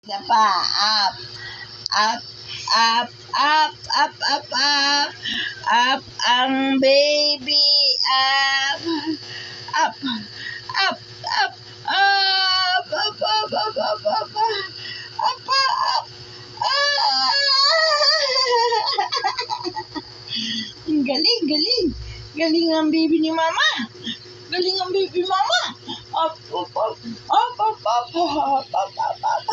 Isa pa. Up. Up. Up. Up. Up. Up. Up. Up ang baby. Up. Up. Up. Up. Up. Up. Up. Up. Up. Up. Up. Up. Ang galing, galing. Galing ang baby ni mama. Galing ang baby mama. Up, up, up. Up, up, up. Up, up, up, up.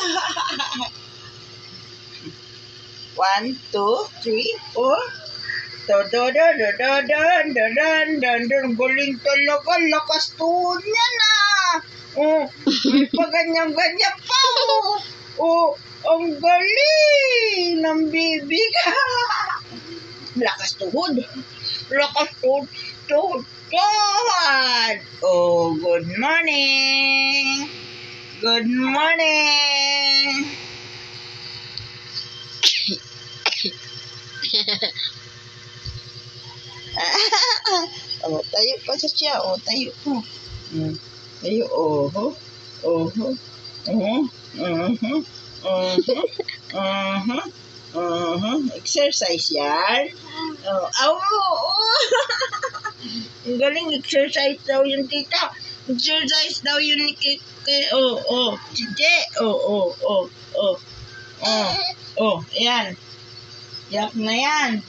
1, 2, 3, 4. Galing talaga. Lakas tuhod niya na. Oh, may paganyan-ganyan pa. Oh, ang galing ng baby ka. Lakas tuhod. Lakas tuhod. Tuhod. Oh, good morning. Good morning. Oh, tayo pa siya. Oh, tayo po. Tayo. Oh. Oh. Exercise yan. Ang galing, exercise daw yun, tita. Exercise daw yun ni Tite. Ayan. Yak na yan.